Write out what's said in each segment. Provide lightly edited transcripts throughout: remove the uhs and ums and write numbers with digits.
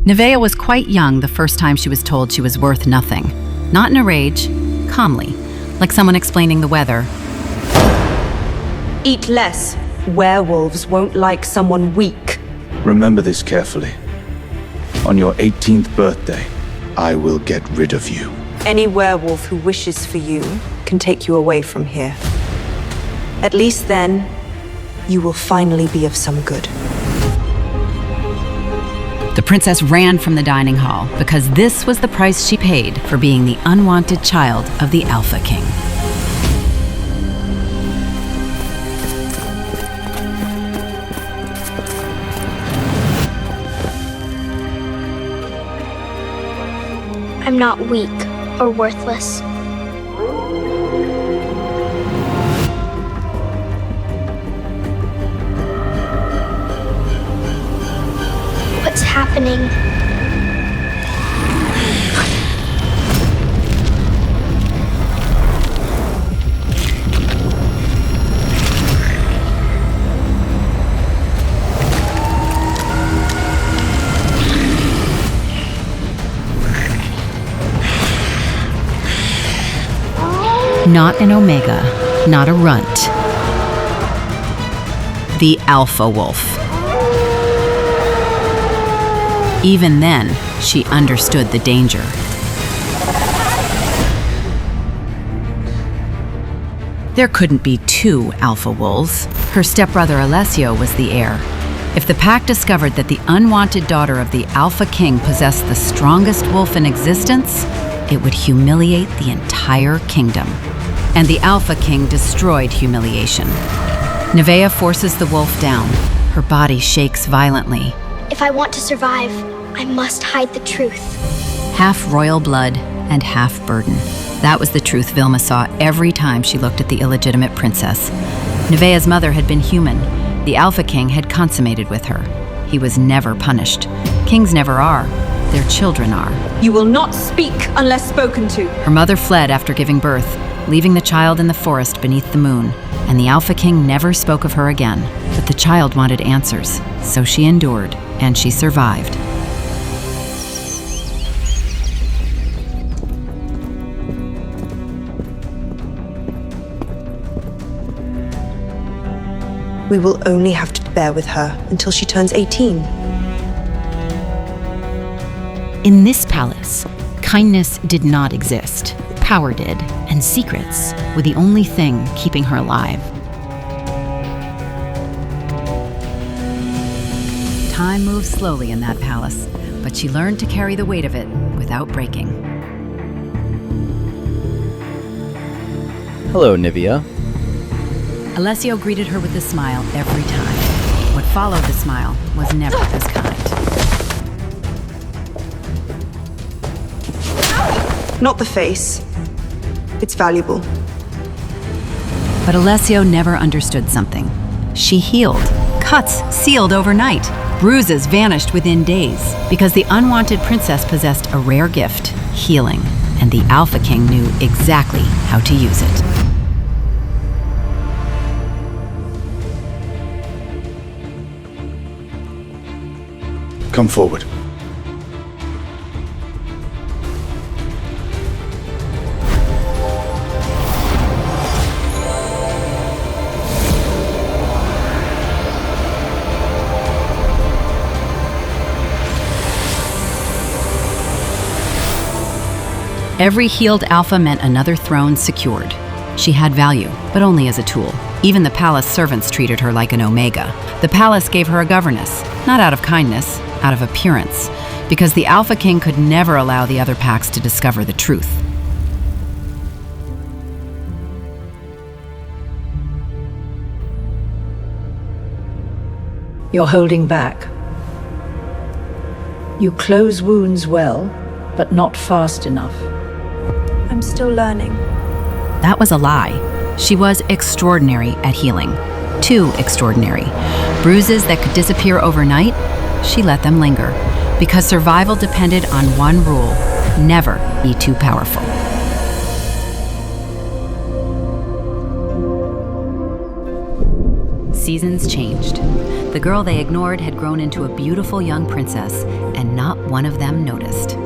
Neveah was quite young the first time she was told she was worth nothing. Not in a rage, calmly, like someone explaining the weather. Eat less. Werewolves won't like someone weak. Remember this carefully. On your 18th birthday, I will get rid of you. Any werewolf who wishes for you can take you away from here. At least then, you will finally be of some good. The princess ran from the dining hall because this was the price she paid for being the unwanted child of the Alpha King. I'm not weak or worthless. What's happening? Not an Omega, not a runt. The Alpha Wolf. Even then, she understood the danger. There couldn't be two Alpha Wolves. Her stepbrother Alessio was the heir. If the pack discovered that the unwanted daughter of the Alpha King possessed the strongest wolf in existence, it would humiliate the entire kingdom. And the Alpha King destroyed humiliation. Neveah forces the wolf down. Her body shakes violently. If I want to survive, I must hide the truth. Half royal blood and half burden. That was the truth Vilma saw every time she looked at the illegitimate princess. Neveah's mother had been human. The Alpha King had consummated with her. He was never punished. Kings never are. Their children are. You will not speak unless spoken to. Her mother fled after giving birth, leaving the child in the forest beneath the moon, and the Alpha King never spoke of her again. But the child wanted answers, so she endured, and she survived. We will only have to bear with her until she turns 18. In this palace, kindness did not exist. Power did, and secrets were the only thing keeping her alive. Time moved slowly in that palace, but she learned to carry the weight of it without breaking. Hello, Neveah. Alessio greeted her with a smile every time. What followed the smile was never as kind. Not the face. It's valuable. But Alessio never understood something. She healed. Cuts sealed overnight. Bruises vanished within days. Because the unwanted princess possessed a rare gift, healing. And the Alpha King knew exactly how to use it. Come forward. Every healed Alpha meant another throne secured. She had value, but only as a tool. Even the palace servants treated her like an Omega. The palace gave her a governess, not out of kindness, out of appearance, because the Alpha King could never allow the other packs to discover the truth. You're holding back. You close wounds well, but not fast enough. I'm still learning. That was a lie. She was extraordinary at healing. Too extraordinary. Bruises that could disappear overnight, she let them linger. Because survival depended on one rule: never be too powerful. Seasons changed. The girl they ignored had grown into a beautiful young princess, and not one of them noticed.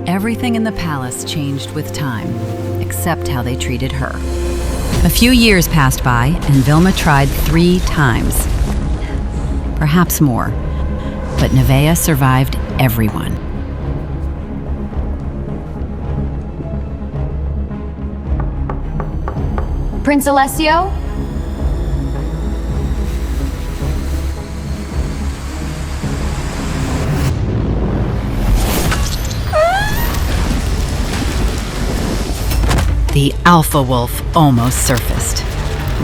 Everything in the palace changed with time, except how they treated her. A few years passed by, and Vilma tried 3 times. Perhaps more, but Neveah survived everyone. Prince Alessio? The Alpha Wolf almost surfaced,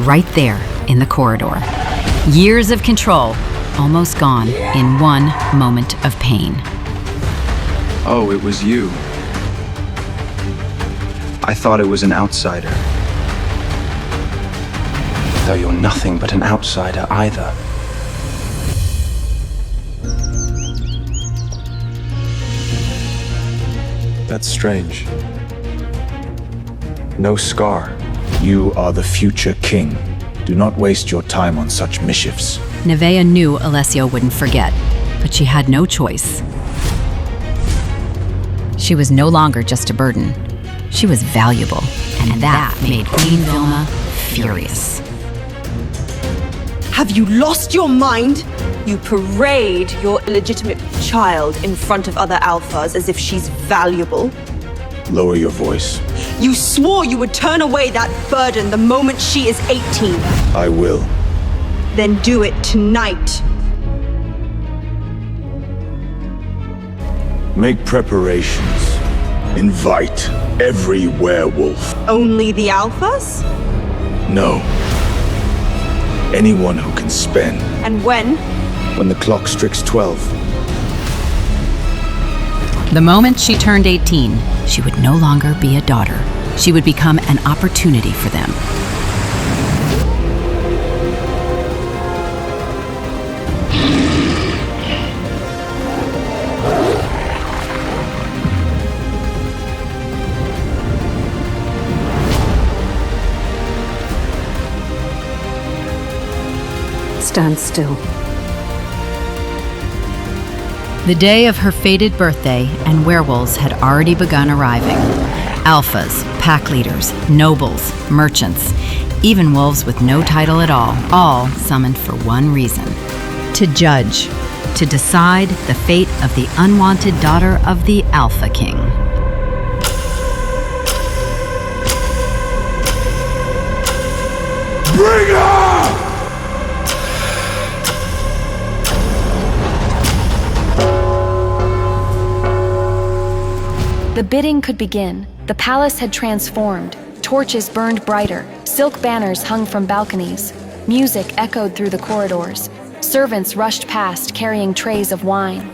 right there in the corridor. Years of control almost gone in one moment of pain. Oh, it was you. I thought it was an outsider. Though you're nothing but an outsider either. That's strange. No scar. You are the future king. Do not waste your time on such mischiefs. Neveah knew Alessio wouldn't forget, but she had no choice. She was no longer just a burden. She was valuable, and that made Queen Vilma furious. Have you lost your mind? You parade your illegitimate child in front of other alphas as if she's valuable. Lower your voice. You swore you would turn away that burden the moment she is 18. I will. Then do it tonight. Make preparations. Invite every werewolf. Only the alphas? No. Anyone who can spend. And when? When the clock strikes 12. The moment she turned 18, she would no longer be a daughter. She would become an opportunity for them. Stand still. The day of her fated birthday, and werewolves had already begun arriving. Alphas, pack leaders, nobles, merchants, even wolves with no title at all summoned for one reason: to judge, to decide the fate of the unwanted daughter of the Alpha King. Bring her! The bidding could begin. The palace had transformed. Torches burned brighter. Silk banners hung from balconies. Music echoed through the corridors. Servants rushed past carrying trays of wine.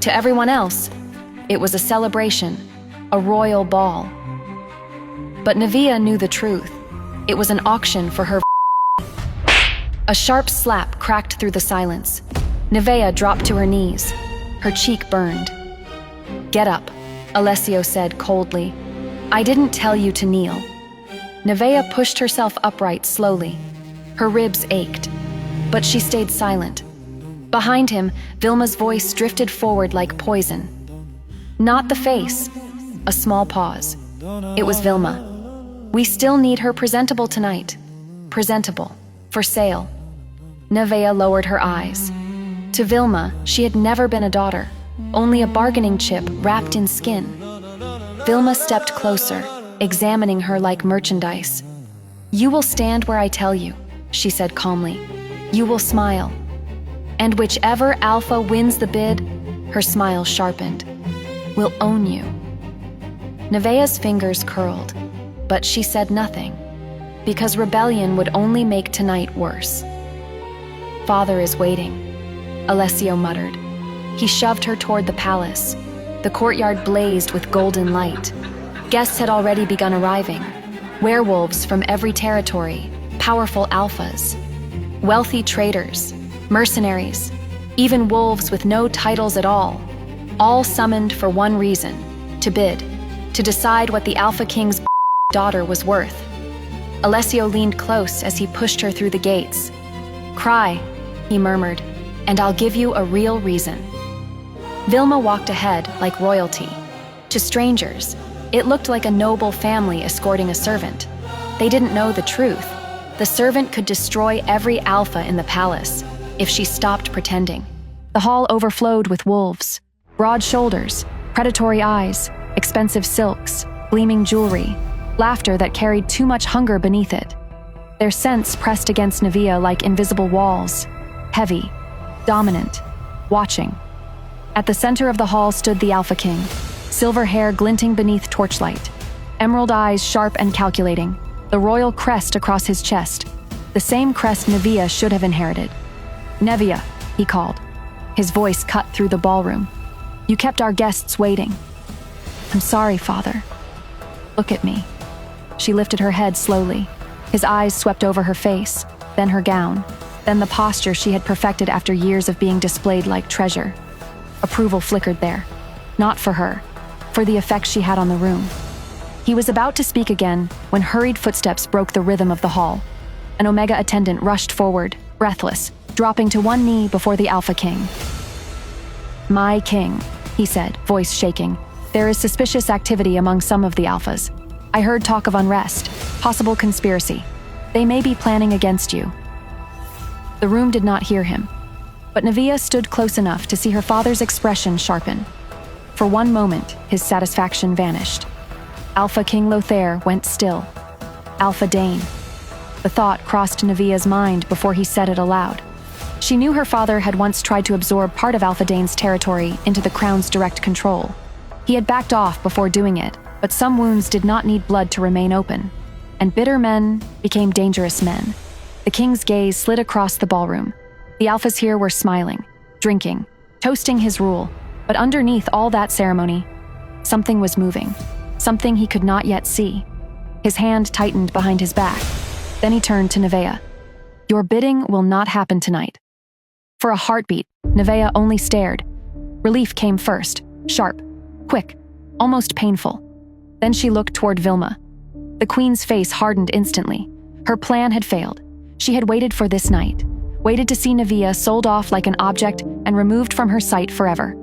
To everyone else, it was a celebration, a royal ball. But Neveah knew the truth. It was an auction for her. A sharp slap cracked through the silence. Neveah dropped to her knees. Her cheek burned. "Get up," Alessio said coldly. "I didn't tell you to kneel." Neveah pushed herself upright slowly. Her ribs ached, but she stayed silent. Behind him, Vilma's voice drifted forward like poison. Not the face. A small pause. It was Vilma. "We still need her presentable tonight. Presentable. For sale." Neveah lowered her eyes. To Vilma, she had never been a daughter, only a bargaining chip wrapped in skin. Vilma stepped closer, examining her like merchandise. "You will stand where I tell you," she said calmly. "You will smile. And whichever alpha wins the bid," her smile sharpened, "will own you." Neveah's fingers curled, but she said nothing, because rebellion would only make tonight worse. "Father is waiting," Alessio muttered. He shoved her toward the palace. The courtyard blazed with golden light. Guests had already begun arriving. Werewolves from every territory, powerful alphas, wealthy traders, mercenaries, even wolves with no titles at all summoned for one reason: to bid, to decide what the Alpha King's daughter was worth. Alessio leaned close as he pushed her through the gates. "Cry," he murmured, and I'll give you a real reason. Vilma walked ahead like royalty. To strangers, it looked like a noble family escorting a servant. They didn't know the truth. The servant could destroy every alpha in the palace if she stopped pretending. The hall overflowed with wolves, broad shoulders, predatory eyes, expensive silks, gleaming jewelry, laughter that carried too much hunger beneath it. Their scents pressed against Neveah like invisible walls, heavy, dominant, watching. At the center of the hall stood the Alpha King, silver hair glinting beneath torchlight, emerald eyes sharp and calculating, the royal crest across his chest, the same crest Neveah should have inherited. "Neveah," he called. His voice cut through the ballroom. "You kept our guests waiting." "I'm sorry, Father. Look at me." She lifted her head slowly. His eyes swept over her face, then her gown, then the posture she had perfected after years of being displayed like treasure. Approval flickered there. Not for her, for the effect she had on the room. He was about to speak again when hurried footsteps broke the rhythm of the hall. An Omega attendant rushed forward, breathless, dropping to one knee before the Alpha King. "My king," he said, voice shaking. "There is suspicious activity among some of the Alphas. I heard talk of unrest, possible conspiracy. They may be planning against you." The room did not hear him, but Neveah stood close enough to see her father's expression sharpen. For one moment, his satisfaction vanished. Alpha King Lothaire went still. Alpha Dane. The thought crossed Neveah's mind before he said it aloud. She knew her father had once tried to absorb part of Alpha Dane's territory into the crown's direct control. He had backed off before doing it, but some wounds did not need blood to remain open, and bitter men became dangerous men. The king's gaze slid across the ballroom. The Alphas here were smiling, drinking, toasting his rule, but underneath all that ceremony, something was moving, something he could not yet see. His hand tightened behind his back. Then he turned to Neveah. "Your bidding will not happen tonight." For a heartbeat, Neveah only stared. Relief came first, sharp, quick, almost painful. Then she looked toward Vilma. The queen's face hardened instantly. Her plan had failed. She had waited for this night, waited to see Neveah sold off like an object and removed from her sight forever.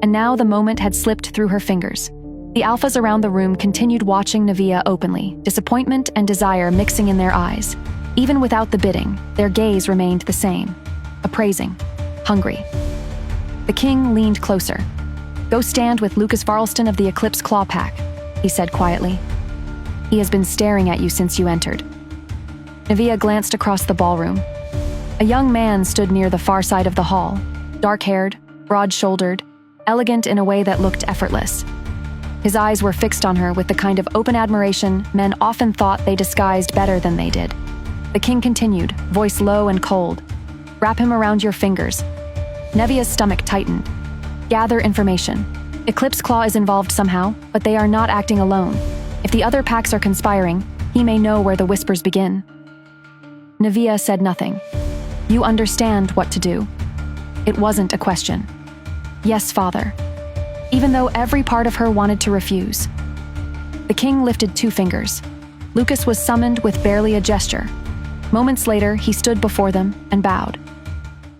And now the moment had slipped through her fingers. The Alphas around the room continued watching Neveah openly, disappointment and desire mixing in their eyes. Even without the bidding, their gaze remained the same, appraising, hungry. The king leaned closer. "Go stand with Lucas Varlston of the Eclipse Claw Pack," he said quietly. "He has been staring at you since you entered." Neveah glanced across the ballroom. A young man stood near the far side of the hall, dark-haired, broad-shouldered, elegant in a way that looked effortless. His eyes were fixed on her with the kind of open admiration men often thought they disguised better than they did. The king continued, voice low and cold. "Wrap him around your fingers." Neveah's stomach tightened. "Gather information. Eclipse Claw is involved somehow, but they are not acting alone. If the other packs are conspiring, he may know where the whispers begin." Neveah said nothing. "You understand what to do." It wasn't a question. "Yes, father," even though every part of her wanted to refuse. The king lifted 2 fingers. Lucas was summoned with barely a gesture. Moments later, he stood before them and bowed.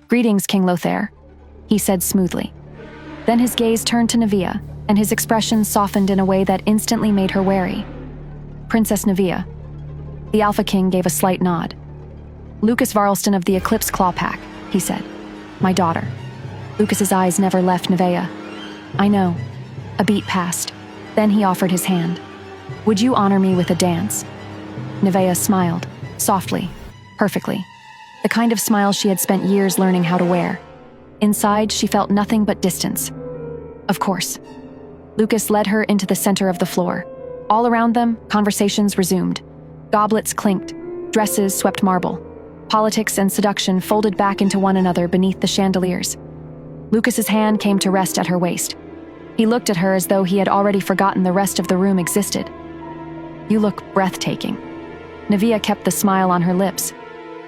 "Greetings, King Lothaire," he said smoothly. Then his gaze turned to Neveah, and his expression softened in a way that instantly made her wary. "Princess Neveah." The Alpha King gave a slight nod. "Lucas Varlston of the Eclipse Claw Pack," he said. "My daughter." Lucas's eyes never left Neveah. "I know." A beat passed. Then he offered his hand. "Would you honor me with a dance?" Neveah smiled, softly, perfectly. The kind of smile she had spent years learning how to wear. Inside, she felt nothing but distance. Of course. Lucas led her into the center of the floor. All around them, conversations resumed. Goblets clinked, dresses swept marble. Politics and seduction folded back into one another beneath the chandeliers. Lucas's hand came to rest at her waist. He looked at her as though he had already forgotten the rest of the room existed. "You look breathtaking." Neveah kept the smile on her lips.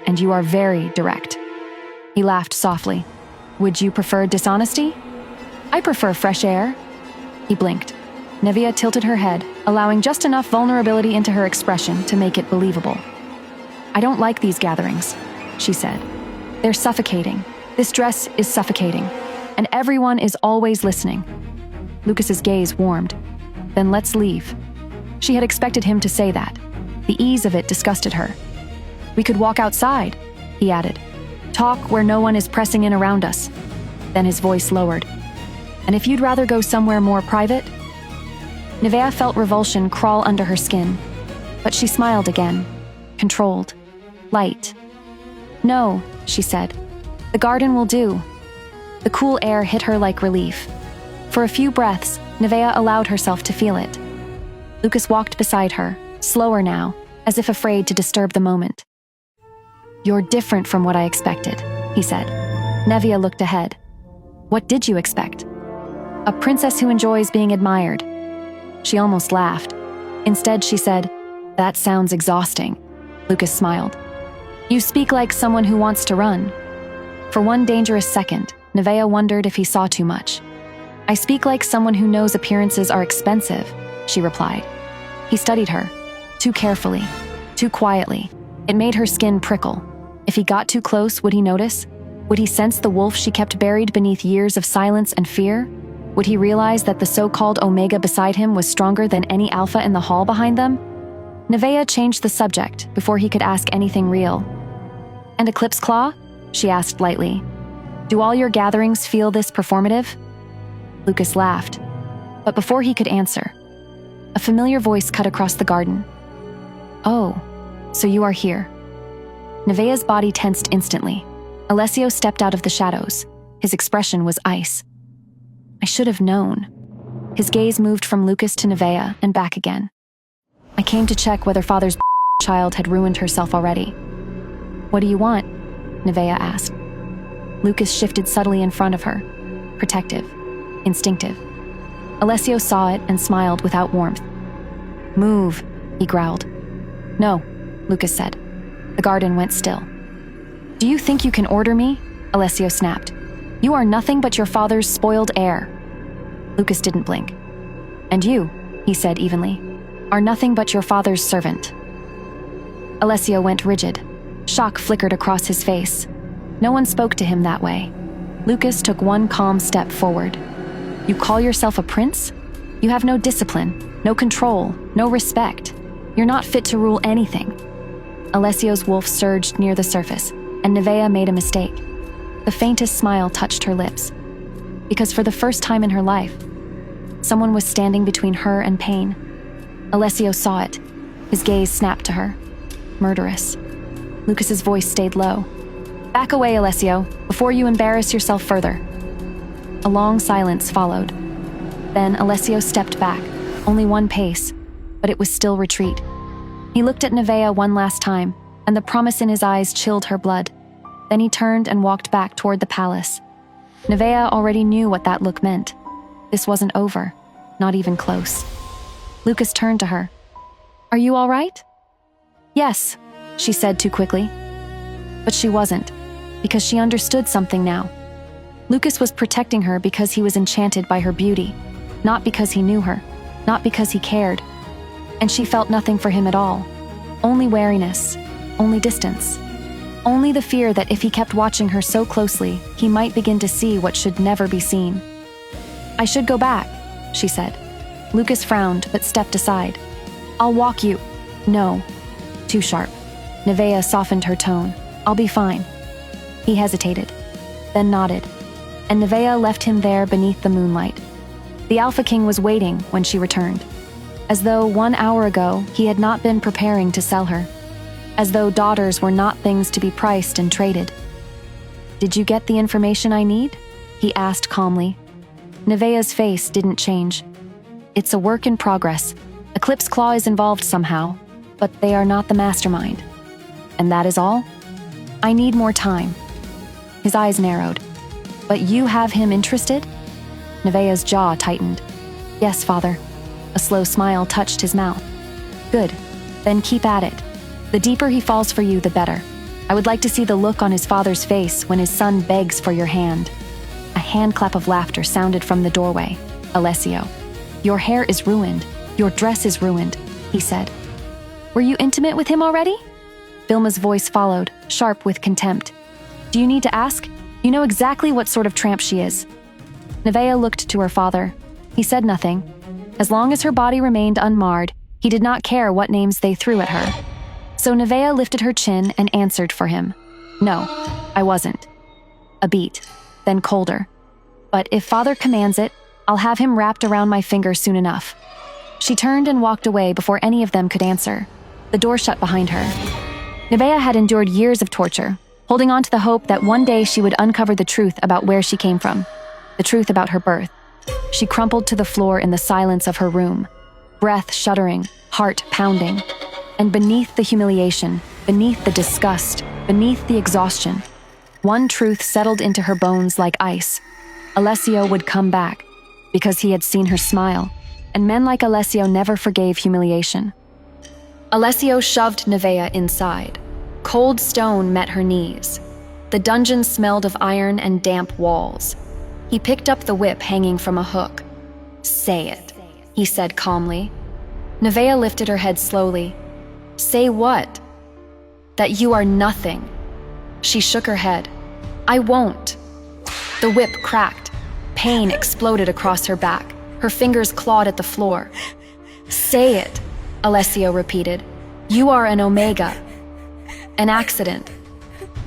"And you are very direct." He laughed softly. "Would you prefer dishonesty?" "I prefer fresh air." He blinked. Neveah tilted her head, allowing just enough vulnerability into her expression to make it believable. "I don't like these gatherings," she said. "They're suffocating. This dress is suffocating, and everyone is always listening. Lucas's gaze warmed. Then let's leave. She had expected him to say that. The ease of it disgusted her. We could walk outside, he added. Talk where no one is pressing in around us. Then his voice lowered. And if you'd rather go somewhere more private? Neveah felt revulsion crawl under her skin, but she smiled again, controlled, light. No, she said. The garden will do. The cool air hit her like relief. For a few breaths, Neveah allowed herself to feel it. Lucas walked beside her, slower now, as if afraid to disturb the moment. You're different from what I expected, he said. Neveah looked ahead. What did you expect? A princess who enjoys being admired. She almost laughed. Instead, she said, That sounds exhausting. Lucas smiled. You speak like someone who wants to run. For one dangerous second, Neveah wondered if he saw too much. I speak like someone who knows appearances are expensive, she replied. He studied her, too carefully, too quietly. It made her skin prickle. If he got too close, would he notice? Would he sense the wolf she kept buried beneath years of silence and fear? Would he realize that the so-called Omega beside him was stronger than any Alpha in the hall behind them? Neveah changed the subject before he could ask anything real. And Eclipse Claw? She asked lightly. Do all your gatherings feel this performative? Lucas laughed. But before he could answer, a familiar voice cut across the garden. Oh, so you are here. Neveah's body tensed instantly. Alessio stepped out of the shadows. His expression was ice. I should have known. His gaze moved from Lucas to Neveah and back again. I came to check whether Father's child had ruined herself already. What do you want? Neveah asked. Lucas shifted subtly in front of her, protective, instinctive. Alessio saw it and smiled without warmth. Move, he growled. No, Lucas said. The garden went still. Do you think you can order me? Alessio snapped. You are nothing but your father's spoiled heir. Lucas didn't blink. And you, he said evenly, are nothing but your father's servant. Alessio went rigid. Shock flickered across his face. No one spoke to him that way. Lucas took one calm step forward. You call yourself a prince? You have no discipline, no control, no respect. You're not fit to rule anything. Alessio's wolf surged near the surface, and Neveah made a mistake. The faintest smile touched her lips. Because for the first time in her life, someone was standing between her and pain. Alessio saw it. His gaze snapped to her. Murderous. Lucas's voice stayed low. Back away, Alessio, before you embarrass yourself further. A long silence followed. Then Alessio stepped back, only one pace, but it was still retreat. He looked at Neveah one last time, and the promise in his eyes chilled her blood. Then he turned and walked back toward the palace. Neveah already knew what that look meant. This wasn't over, not even close. Lucas turned to her. Are you all right? Yes, she said too quickly. But she wasn't, because she understood something now. Lucas was protecting her because he was enchanted by her beauty, not because he knew her, not because he cared. And she felt nothing for him at all. Only wariness, only distance. Only the fear that if he kept watching her so closely, he might begin to see what should never be seen. I should go back, she said. Lucas frowned but stepped aside. I'll walk you. No. Too sharp. Neveah softened her tone. I'll be fine. He hesitated, then nodded, and Neveah left him there beneath the moonlight. The Alpha King was waiting when she returned, as though 1 hour ago he had not been preparing to sell her, as though daughters were not things to be priced and traded. Did you get the information I need? He asked calmly. Neveah's face didn't change. It's a work in progress. Eclipse Claw is involved somehow, but they are not the mastermind. And that is all? I need more time. His eyes narrowed. But you have him interested? Neveah's jaw tightened. Yes, father. A slow smile touched his mouth. Good. Then keep at it. The deeper he falls for you, the better. I would like to see the look on his father's face when his son begs for your hand. A handclap of laughter sounded from the doorway. Alessio. Your hair is ruined. Your dress is ruined, he said. Were you intimate with him already? Vilma's voice followed, sharp with contempt. Do you need to ask? You know exactly what sort of tramp she is." Neveah looked to her father. He said nothing. As long as her body remained unmarred, he did not care what names they threw at her. So Neveah lifted her chin and answered for him. "No, I wasn't." A beat, then colder. "But if father commands it, I'll have him wrapped around my finger soon enough." She turned and walked away before any of them could answer. The door shut behind her. Neveah had endured years of torture, holding on to the hope that one day she would uncover the truth about where she came from, the truth about her birth. She crumpled to the floor in the silence of her room, breath shuddering, heart pounding. And beneath the humiliation, beneath the disgust, beneath the exhaustion, one truth settled into her bones like ice. Alessio would come back, because he had seen her smile, and men like Alessio never forgave humiliation. Alessio shoved Neveah inside. Cold stone met her knees. The dungeon smelled of iron and damp walls. He picked up the whip hanging from a hook. "Say it," he said calmly. Neveah lifted her head slowly. "Say what?" "That you are nothing." She shook her head. "I won't." The whip cracked. Pain exploded across her back. Her fingers clawed at the floor. "Say it," Alessio repeated. "You are an Omega. An accident.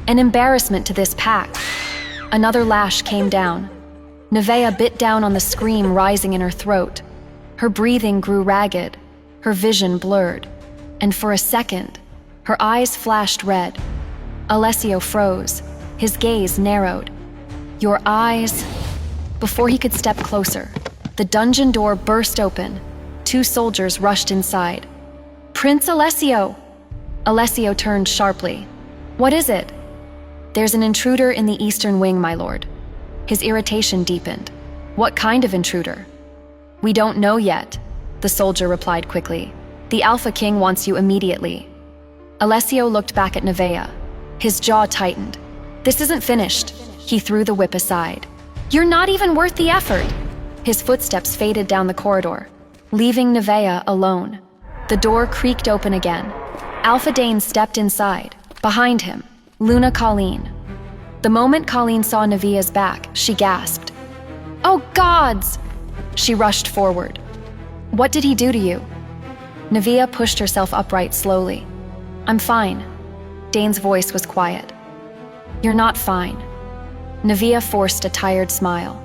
An embarrassment to this pack." Another lash came down. Neveah bit down on the scream rising in her throat. Her breathing grew ragged, her vision blurred, and for a second, her eyes flashed red. Alessio froze, his gaze narrowed. "Your eyes..." Before he could step closer, the dungeon door burst open. 2 soldiers rushed inside. "Prince Alessio!" Alessio turned sharply. "What is it?" "There's an intruder in the eastern wing, my lord." His irritation deepened. "What kind of intruder?" "We don't know yet," the soldier replied quickly. "The Alpha King wants you immediately." Alessio looked back at Neveah. His jaw tightened. "This isn't finished." He threw the whip aside. "You're not even worth the effort." His footsteps faded down the corridor, leaving Neveah alone. The door creaked open again. Alpha Dane stepped inside. Behind him, Luna Colleen. The moment Colleen saw Neveah's back, she gasped. "Oh gods!" She rushed forward. "What did he do to you?" Neveah pushed herself upright slowly. "I'm fine." Dane's voice was quiet. "You're not fine." Neveah forced a tired smile.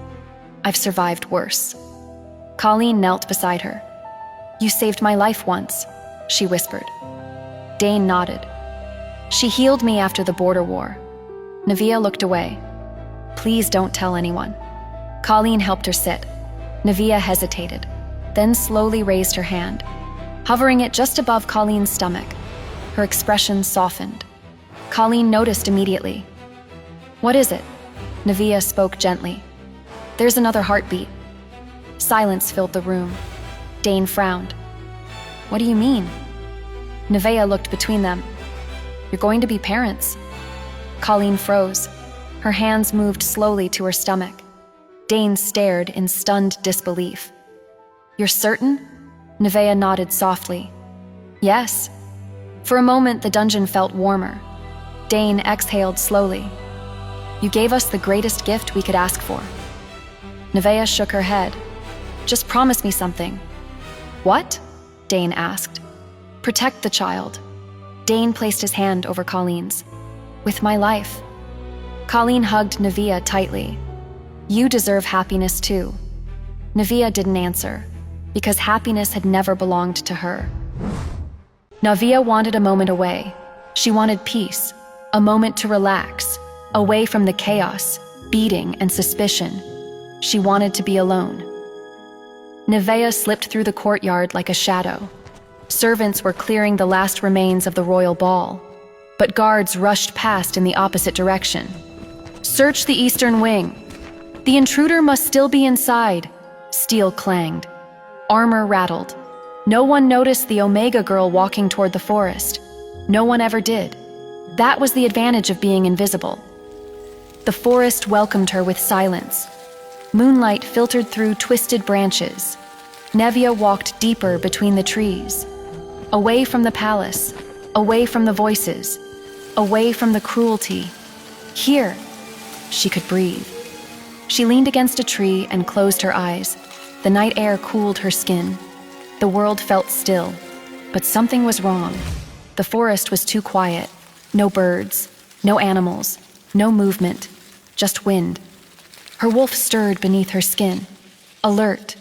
"I've survived worse." Colleen knelt beside her. "You saved my life once," she whispered. Dane nodded. "She healed me after the border war." Neveah looked away. "Please don't tell anyone." Colleen helped her sit. Neveah hesitated, then slowly raised her hand, hovering it just above Colleen's stomach. Her expression softened. Colleen noticed immediately. "What is it?" Neveah spoke gently. "There's another heartbeat." Silence filled the room. Dane frowned. "What do you mean?" Neveah looked between them. "You're going to be parents." Colleen froze. Her hands moved slowly to her stomach. Dane stared in stunned disbelief. "You're certain?" Neveah nodded softly. "Yes." For a moment, the dungeon felt warmer. Dane exhaled slowly. "You gave us the greatest gift we could ask for." Neveah shook her head. "Just promise me something." "What?" Dane asked. "Protect the child." Dane placed his hand over Colleen's. "With my life." Colleen hugged Neveah tightly. "You deserve happiness too." Neveah didn't answer, because happiness had never belonged to her. Neveah wanted a moment away. She wanted peace, a moment to relax, away from the chaos, beating, and suspicion. She wanted to be alone. Neveah slipped through the courtyard like a shadow. Servants were clearing the last remains of the royal ball, but guards rushed past in the opposite direction. "Search the eastern wing. The intruder must still be inside." Steel clanged. Armor rattled. No one noticed the Omega girl walking toward the forest. No one ever did. That was the advantage of being invisible. The forest welcomed her with silence. Moonlight filtered through twisted branches. Neveah walked deeper between the trees. Away from the palace, away from the voices, away from the cruelty. Here, she could breathe. She leaned against a tree and closed her eyes. The night air cooled her skin. The world felt still, but something was wrong. The forest was too quiet. No birds, no animals, no movement, just wind. Her wolf stirred beneath her skin, alert,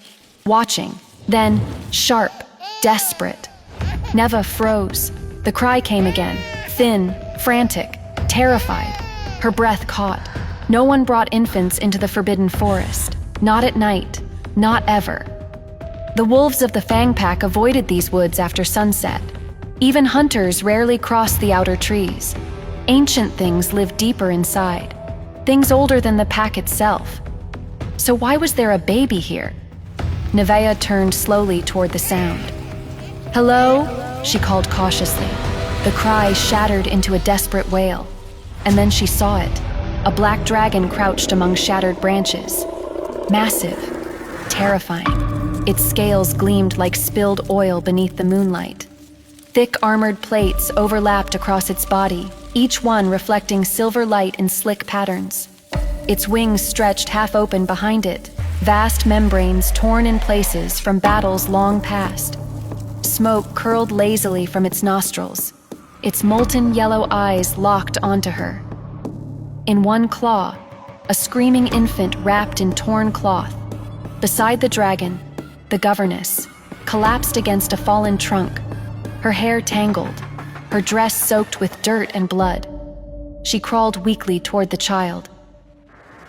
watching, then sharp, desperate. Neveah froze. The cry came again, thin, frantic, terrified. Her breath caught. No one brought infants into the forbidden forest. Not at night. Not ever. The wolves of the Fang Pack avoided these woods after sunset. Even hunters rarely crossed the outer trees. Ancient things lived deeper inside, things older than the pack itself. So why was there a baby here? Neveah turned slowly toward the sound. "Hello?" she called cautiously. The cry shattered into a desperate wail. And then she saw it. A black dragon crouched among shattered branches. Massive, terrifying. Its scales gleamed like spilled oil beneath the moonlight. Thick armored plates overlapped across its body, each one reflecting silver light in slick patterns. Its wings stretched half open behind it, vast membranes torn in places from battles long past. Smoke curled lazily from its nostrils. Its molten yellow eyes locked onto her. In one claw, a screaming infant wrapped in torn cloth. Beside the dragon, the governess, collapsed against a fallen trunk, her hair tangled, her dress soaked with dirt and blood. She crawled weakly toward the child.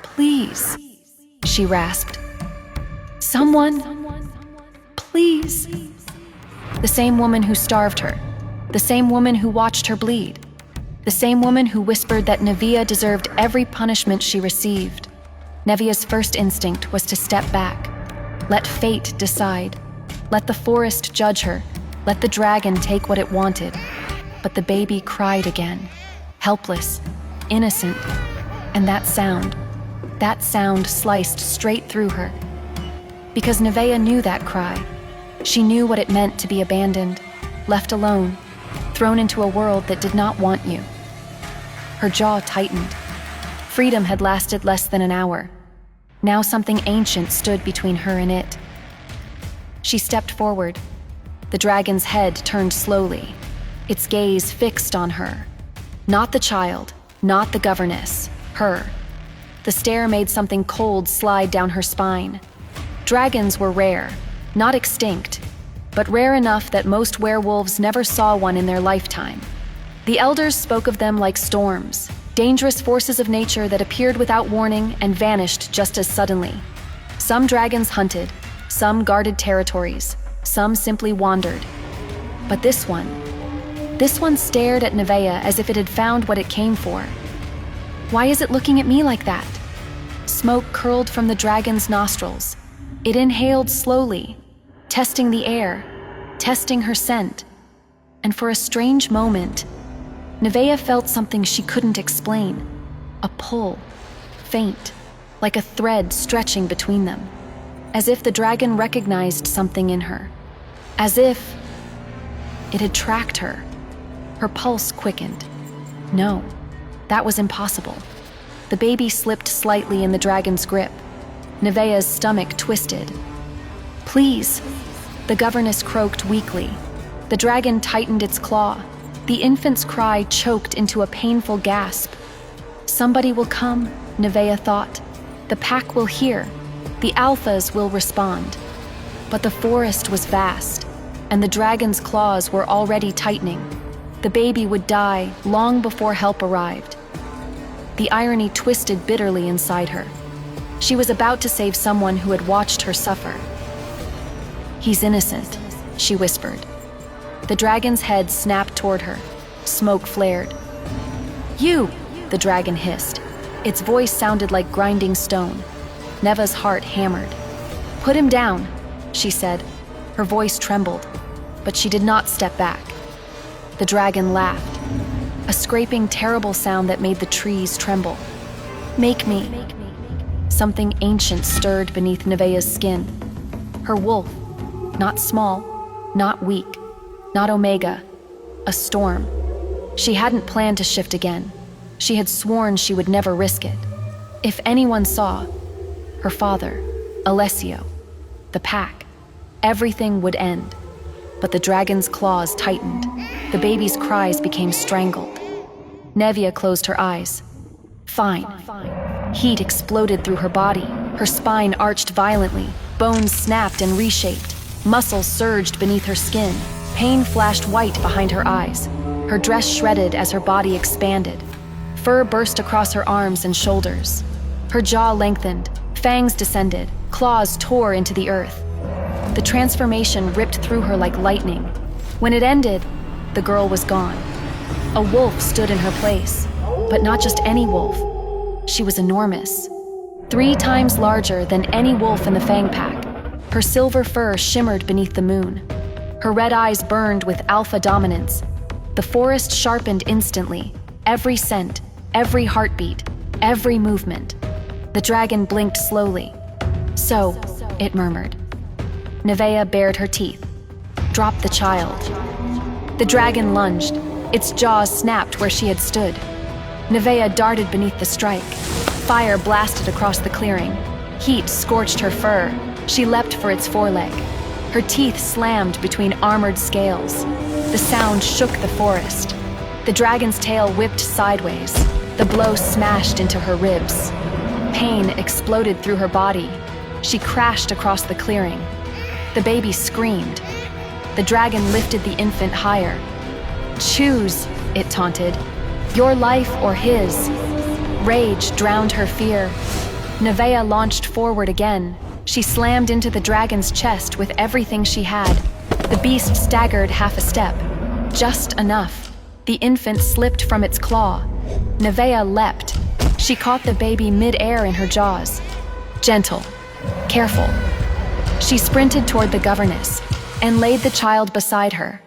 "Please," she rasped. "Someone, please." The same woman who starved her, the same woman who watched her bleed, the same woman who whispered that Neveah deserved every punishment she received. Neveah's first instinct was to step back. Let fate decide. Let the forest judge her. Let the dragon take what it wanted. But the baby cried again, helpless, innocent, and that sound sliced straight through her. Because Neveah knew that cry. She knew what it meant to be abandoned, left alone, thrown into a world that did not want you. Her jaw tightened. Freedom had lasted less than an hour. Now something ancient stood between her and it. She stepped forward. The dragon's head turned slowly, its gaze fixed on her. Not the child, not the governess, her. The stare made something cold slide down her spine. Dragons were rare, not extinct, but rare enough that most werewolves never saw one in their lifetime. The elders spoke of them like storms, dangerous forces of nature that appeared without warning and vanished just as suddenly. Some dragons hunted, some guarded territories, some simply wandered. But this one stared at Neveah as if it had found what it came for. Why is it looking at me like that? Smoke curled from the dragon's nostrils. It inhaled slowly, testing the air, testing her scent. And for a strange moment, Neveah felt something she couldn't explain. A pull, faint, like a thread stretching between them. As if the dragon recognized something in her. As if it had tracked her. Her pulse quickened. No, that was impossible. The baby slipped slightly in the dragon's grip. Neveah's stomach twisted. "Please," the governess croaked weakly. The dragon tightened its claw. The infant's cry choked into a painful gasp. Somebody will come, Neveah thought. The pack will hear. The alphas will respond. But the forest was vast, and the dragon's claws were already tightening. The baby would die long before help arrived. The irony twisted bitterly inside her. She was about to save someone who had watched her suffer. "He's innocent," she whispered. The dragon's head snapped toward her. Smoke flared. "You!" the dragon hissed. Its voice sounded like grinding stone. Neva's heart hammered. "Put him down," she said. Her voice trembled, but she did not step back. The dragon laughed, a scraping, terrible sound that made the trees tremble. "Make me." Something ancient stirred beneath Neveah's skin. Her wolf, not small, not weak, not Omega, a storm. She hadn't planned to shift again. She had sworn she would never risk it. If anyone saw, her father, Alessio, the pack, everything would end. But the dragon's claws tightened. The baby's cries became strangled. Neveah closed her eyes. Fine. Heat exploded through her body. Her spine arched violently. Bones snapped and reshaped. Muscles surged beneath her skin. Pain flashed white behind her eyes. Her dress shredded as her body expanded. Fur burst across her arms and shoulders. Her jaw lengthened. Fangs descended. Claws tore into the earth. The transformation ripped through her like lightning. When it ended, the girl was gone. A wolf stood in her place, but not just any wolf. She was enormous, 3 times larger than any wolf in the Fang Pack. Her silver fur shimmered beneath the moon. Her red eyes burned with alpha dominance. The forest sharpened instantly, every scent, every heartbeat, every movement. The dragon blinked slowly. So, it murmured. Neveah bared her teeth. Drop the child. The dragon lunged. Its jaws snapped where she had stood. Neveah darted beneath the strike. Fire blasted across the clearing. Heat scorched her fur. She leapt for its foreleg. Her teeth slammed between armored scales. The sound shook the forest. The dragon's tail whipped sideways. The blow smashed into her ribs. Pain exploded through her body. She crashed across the clearing. The baby screamed. The dragon lifted the infant higher. Choose, it taunted, your life or his. Rage drowned her fear. Neveah launched forward again. She slammed into the dragon's chest with everything she had. The beast staggered half a step. Just enough. The infant slipped from its claw. Neveah leapt. She caught the baby mid-air in her jaws. Gentle. Careful. She sprinted toward the governess and laid the child beside her.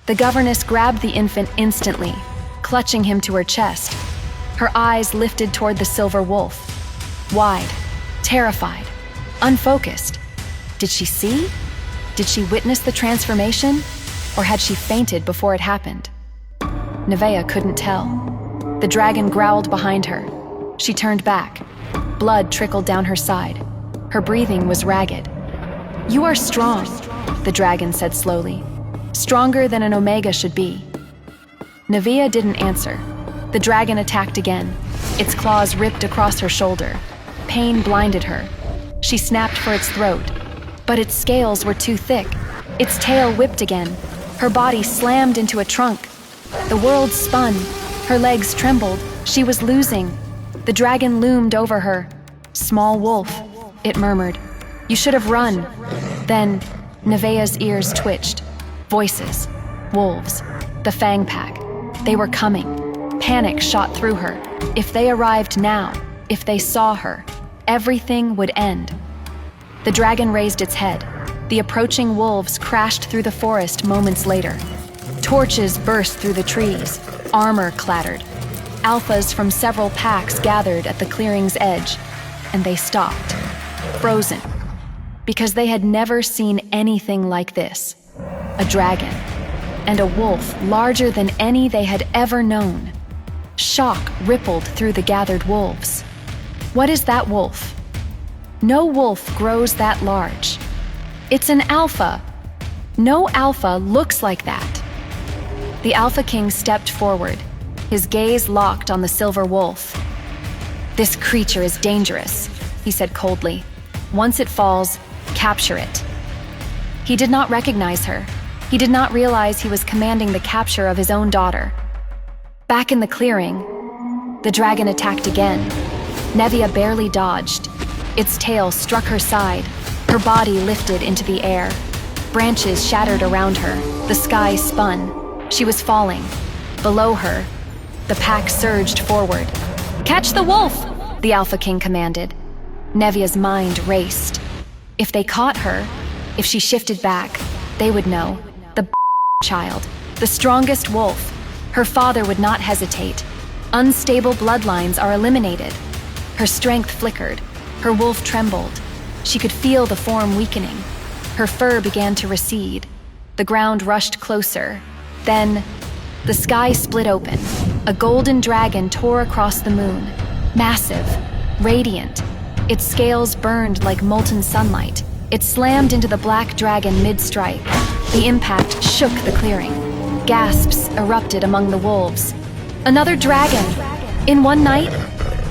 The governess grabbed the infant instantly, clutching him to her chest. Her eyes lifted toward the silver wolf. Wide, terrified, unfocused. Did she see? Did she witness the transformation? Or had she fainted before it happened? Neveah couldn't tell. The dragon growled behind her. She turned back. Blood trickled down her side. Her breathing was ragged. You are strong, the dragon said slowly. Stronger than an Omega should be. Neveah didn't answer. The dragon attacked again. Its claws ripped across her shoulder. Pain blinded her. She snapped for its throat. But its scales were too thick. Its tail whipped again. Her body slammed into a trunk. The world spun. Her legs trembled. She was losing. The dragon loomed over her. Small wolf, it murmured. You should have run. Then, Neveah's ears twitched. Voices. Wolves. The Fang Pack. They were coming. Panic shot through her. If they arrived now, if they saw her, everything would end. The dragon raised its head. The approaching wolves crashed through the forest moments later. Torches burst through the trees. Armor clattered. Alphas from several packs gathered at the clearing's edge, and they stopped, frozen, because they had never seen anything like this. A dragon, and a wolf larger than any they had ever known. Shock rippled through the gathered wolves. What is that wolf? No wolf grows that large. It's an alpha. No alpha looks like that. The Alpha King stepped forward, his gaze locked on the silver wolf. This creature is dangerous, he said coldly. Once it falls, capture it. He did not recognize her. He did not realize he was commanding the capture of his own daughter. Back in the clearing, the dragon attacked again. Neveah barely dodged. Its tail struck her side. Her body lifted into the air. Branches shattered around her. The sky spun. She was falling. Below her, the pack surged forward. Catch the wolf, the Alpha King commanded. Neveah's mind raced. If they caught her, if she shifted back, they would know. The child, the strongest wolf. Her father would not hesitate. Unstable bloodlines are eliminated. Her strength flickered. Her wolf trembled. She could feel the form weakening. Her fur began to recede. The ground rushed closer. Then, the sky split open. A golden dragon tore across the moon. Massive, radiant. Its scales burned like molten sunlight. It slammed into the black dragon mid-strike. The impact shook the clearing. Gasps erupted among the wolves. Another dragon! In one night,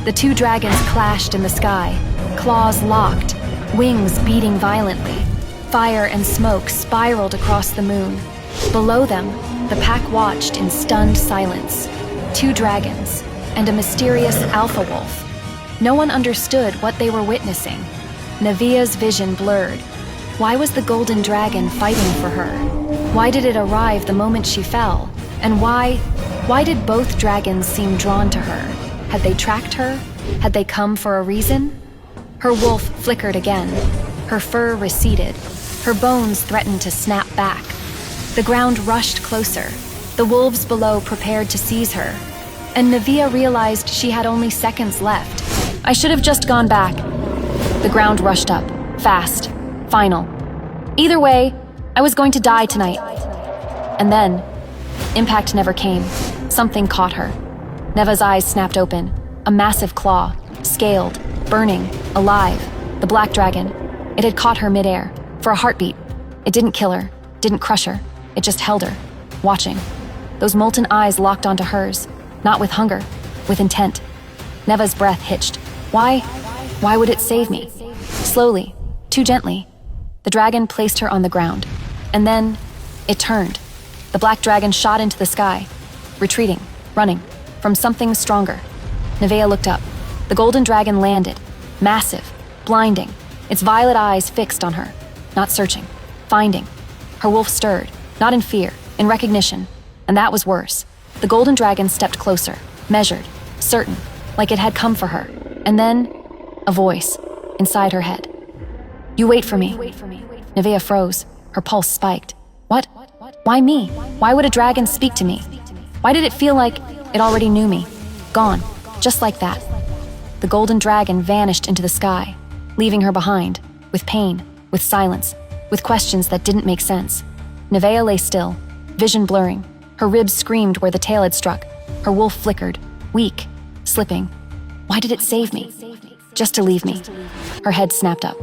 the two dragons clashed in the sky, claws locked, wings beating violently. Fire and smoke spiraled across the moon. Below them, the pack watched in stunned silence. Two dragons and a mysterious alpha wolf. No one understood what they were witnessing. Neveah's vision blurred. Why was the golden dragon fighting for her? Why did it arrive the moment she fell? And why did both dragons seem drawn to her? Had they tracked her? Had they come for a reason? Her wolf flickered again. Her fur receded. Her bones threatened to snap back. The ground rushed closer. The wolves below prepared to seize her. And Neveah realized she had only seconds left. I should have just gone back. The ground rushed up, fast, final. Either way, I was going to die tonight. And then, impact never came. Something caught her. Neva's eyes snapped open. A massive claw, scaled, burning, alive. The black dragon. It had caught her midair, for a heartbeat. It didn't kill her, didn't crush her. It just held her, watching. Those molten eyes locked onto hers, not with hunger, with intent. Neva's breath hitched. Why would it save me? Slowly, too gently, the dragon placed her on the ground. And then, it turned. The black dragon shot into the sky, retreating, running, from something stronger. Neveah looked up. The golden dragon landed, massive, blinding, its violet eyes fixed on her, not searching, finding. Her wolf stirred, not in fear, in recognition, and that was worse. The golden dragon stepped closer, measured, certain, like it had come for her. And then, a voice inside her head. You wait for me. Neveah froze. Her pulse spiked. What? Why me? Why would a dragon speak to me? Why did it feel like it already knew me? Gone, just like that. The golden dragon vanished into the sky, leaving her behind, with pain, with silence, with questions that didn't make sense. Neveah lay still, vision blurring. Her ribs screamed where the tail had struck. Her wolf flickered, weak, slipping. Why did it save me? Just to leave me. Her head snapped up.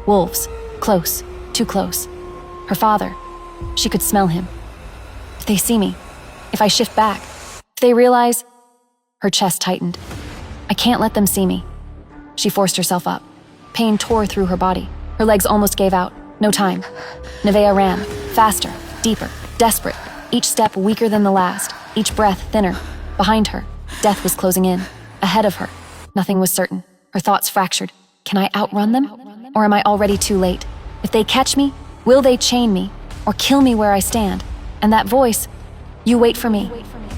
Wolves, close, too close. Her father, she could smell him. If they see me, if I shift back, if they realize... Her chest tightened. I can't let them see me. She forced herself up. Pain tore through her body. Her legs almost gave out. No time. Neveah ran, faster, deeper, desperate, each step weaker than the last, each breath thinner. Behind her, death was closing in. Ahead of her, nothing was certain. Her thoughts fractured. Can I outrun them? Or am I already too late? If they catch me, will they chain me or kill me where I stand? And that voice, you wait for me.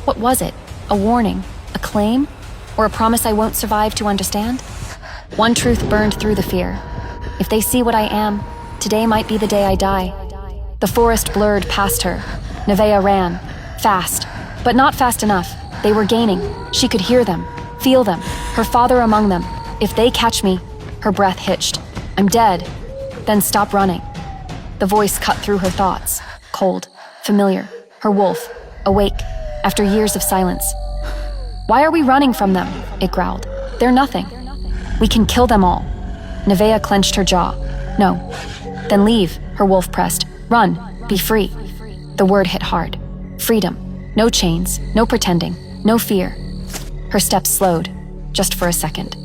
What was it? A warning? A claim? Or a promise I won't survive to understand? One truth burned through the fear. If they see what I am, today might be the day I die. The forest blurred past her. Neveah ran, fast, but not fast enough. They were gaining. She could hear them, feel them, her father among them. If they catch me, her breath hitched. I'm dead. Then stop running. The voice cut through her thoughts, cold, familiar. Her wolf, awake, after years of silence. Why are we running from them? It growled. They're nothing. We can kill them all. Neveah clenched her jaw. No. Then leave, her wolf pressed. Run, be free. The word hit hard. Freedom. No chains, no pretending, no fear. Her steps slowed, just for a second.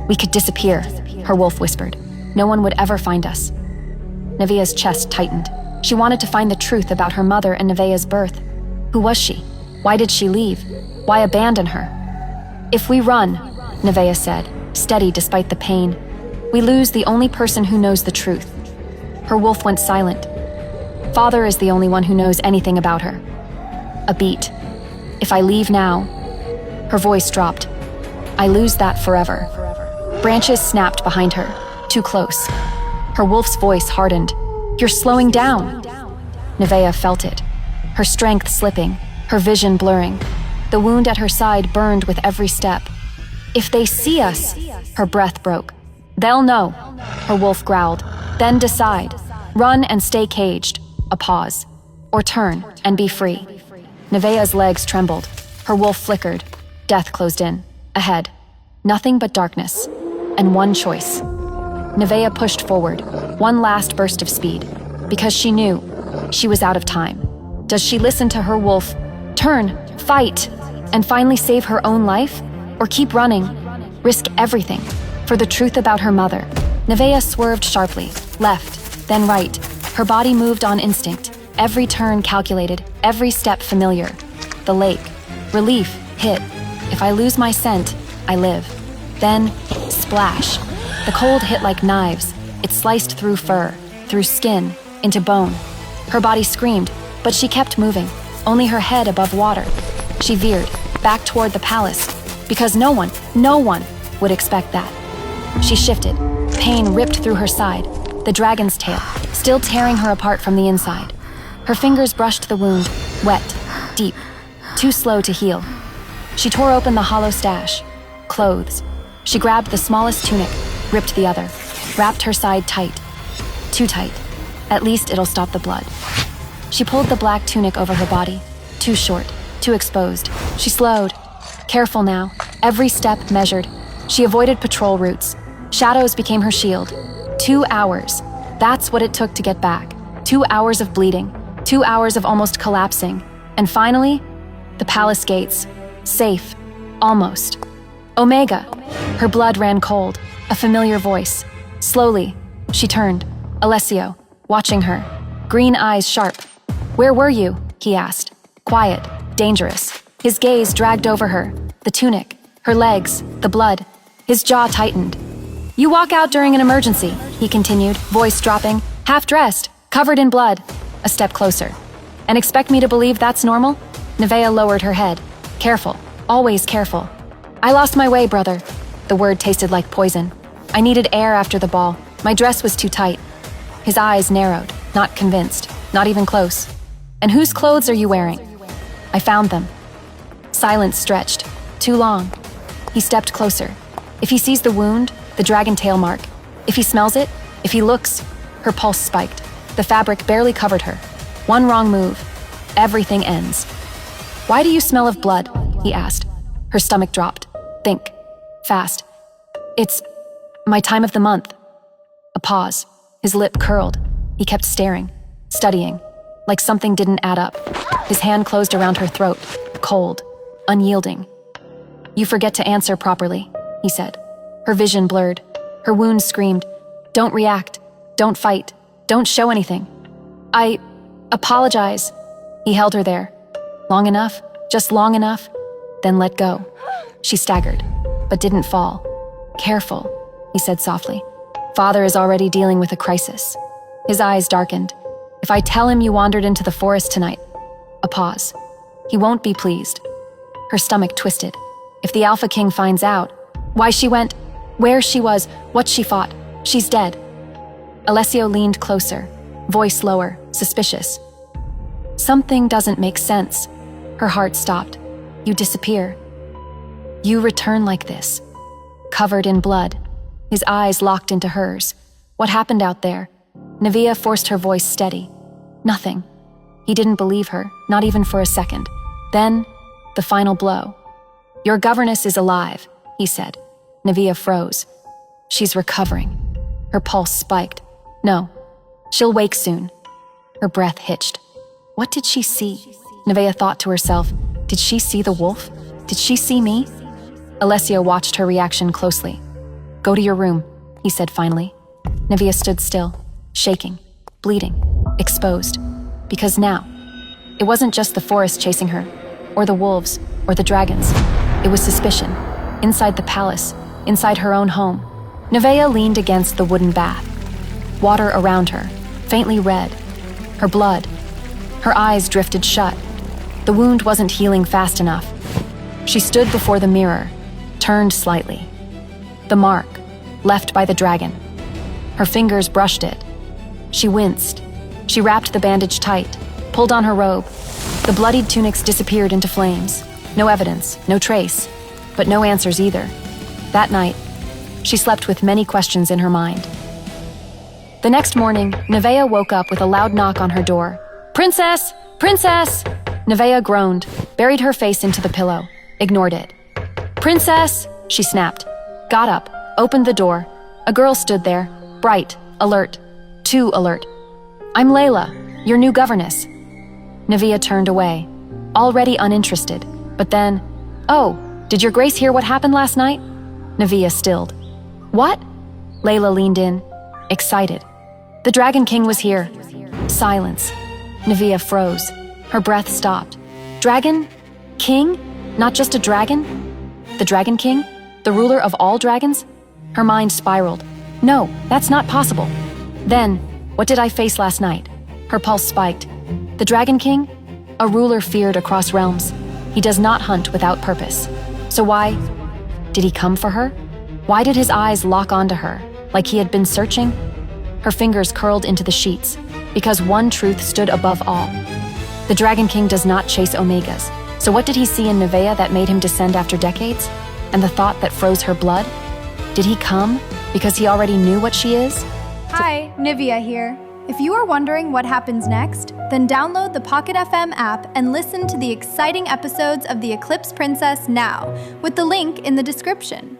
We could disappear, her wolf whispered. No one would ever find us. Neveah's chest tightened. She wanted to find the truth about her mother and Neveah's birth. Who was she? Why did she leave? Why abandon her? If we run, Neveah said, steady despite the pain, we lose the only person who knows the truth. Her wolf went silent. Father is the only one who knows anything about her. A beat. If I leave now... Her voice dropped. I lose that forever. Branches snapped behind her, too close. Her wolf's voice hardened. You're slowing down. Neveah felt it. Her strength slipping, her vision blurring. The wound at her side burned with every step. If they see us, her breath broke. They'll know, her wolf growled. Then decide. Run and stay caged. A pause. Or turn and be free. Neveah's legs trembled. Her wolf flickered. Death closed in. Ahead. Nothing but darkness. And one choice. Neveah pushed forward, one last burst of speed, because she knew she was out of time. Does she listen to her wolf, turn, fight, and finally save her own life? Or keep running, risk everything, for the truth about her mother? Neveah swerved sharply, left, then right. Her body moved on instinct, every turn calculated, every step familiar. The lake. Relief hit. If I lose my scent, I live. Then, splash. The cold hit like knives. It sliced through fur, through skin, into bone. Her body screamed, but she kept moving, only her head above water. She veered, back toward the palace, because no one would expect that. She shifted. Pain ripped through her side, the dragon's tail, still tearing her apart from the inside. Her fingers brushed the wound, wet, deep, too slow to heal. She tore open the hollow stash. Clothes. She grabbed the smallest tunic, ripped the other, wrapped her side tight. Too tight. At least it'll stop the blood. She pulled the black tunic over her body. Too short, too exposed. She slowed. Careful now, every step measured. She avoided patrol routes. Shadows became her shield. 2 hours. That's what it took to get back. 2 hours of bleeding. 2 hours of almost collapsing. And finally, the palace gates. Safe. Almost. Omega. Her blood ran cold. A familiar voice. Slowly, she turned. Alessio, watching her. Green eyes sharp. "Where were you?" he asked. Quiet, dangerous. His gaze dragged over her. The tunic, her legs, the blood. His jaw tightened. "You walk out during an emergency," he continued, voice dropping, half-dressed, covered in blood. A step closer. "And expect me to believe that's normal?" Neveah lowered her head. "Careful, always careful." "I lost my way, brother." The word tasted like poison. "I needed air after the ball. My dress was too tight." His eyes narrowed, not convinced, not even close. "And whose clothes are you wearing?" "I found them." Silence stretched. Too long. He stepped closer. If he sees the wound, the dragon tail mark, if he smells it, if he looks, her pulse spiked. The fabric barely covered her. One wrong move. Everything ends. "Why do you smell of blood?" he asked. Her stomach dropped. "Think. Fast." "It's my time of the month." A pause. His lip curled. He kept staring, studying, like something didn't add up. His hand closed around her throat, cold, unyielding. "You forget to answer properly," he said. Her vision blurred. Her wound screamed, "Don't react. Don't fight. Don't show anything." "I apologize." He held her there. Long enough, just long enough, then let go. She staggered, but didn't fall. "Careful," he said softly. "Father is already dealing with a crisis." His eyes darkened. "If I tell him you wandered into the forest tonight..." A pause. "He won't be pleased." Her stomach twisted. If the Alpha King finds out, why she went, where she was, what she fought, she's dead. Alessio leaned closer, voice lower, suspicious. "Something doesn't make sense." Her heart stopped. "You disappear. You return like this, covered in blood." His eyes locked into hers. "What happened out there?" Neveah forced her voice steady. "Nothing." He didn't believe her, not even for a second. Then, the final blow. "Your governess is alive," he said. Neveah froze. "She's recovering." Her pulse spiked. "No, she'll wake soon." Her breath hitched. What did she see? Neveah thought to herself, did she see the wolf? Did she see me? Alessio watched her reaction closely. "Go to your room," he said finally. Neveah stood still, shaking, bleeding, exposed. Because now, it wasn't just the forest chasing her, or the wolves, or the dragons. It was suspicion, inside the palace, inside her own home. Neveah leaned against the wooden bath. Water around her, faintly red. Her blood. Her eyes drifted shut. The wound wasn't healing fast enough. She stood before the mirror, turned slightly. The mark, left by the dragon. Her fingers brushed it. She winced. She wrapped the bandage tight, pulled on her robe. The bloodied tunics disappeared into flames. No evidence, no trace, but no answers either. That night, she slept with many questions in her mind. The next morning, Neveah woke up with a loud knock on her door. "Princess! Princess!" Neveah groaned, buried her face into the pillow, ignored it. "Princess!" she snapped. got up, opened the door. A girl stood there, bright, alert, too alert. "I'm Layla, your new governess." Neveah turned away, already uninterested. But then, "Oh, did your grace hear what happened last night?" Neveah stilled. "What?" Layla leaned in, excited. "The Dragon King was here." Silence. Neveah froze. Her breath stopped. Dragon? King? Not just a dragon? The Dragon King? The ruler of all dragons? Her mind spiraled. No, that's not possible. Then, what did I face last night? Her pulse spiked. The Dragon King? A ruler feared across realms. He does not hunt without purpose. So why? Did he come for her? Why did his eyes lock onto her, like he had been searching? Her fingers curled into the sheets, because one truth stood above all. The Dragon King does not chase Omegas. So what did he see in Neveah that made him descend after decades? And the thought that froze her blood? Did he come because he already knew what she is? Hi, Neveah here. If you are wondering what happens next, then download the Pocket FM app and listen to the exciting episodes of The Eclipse Princess now, with the link in the description.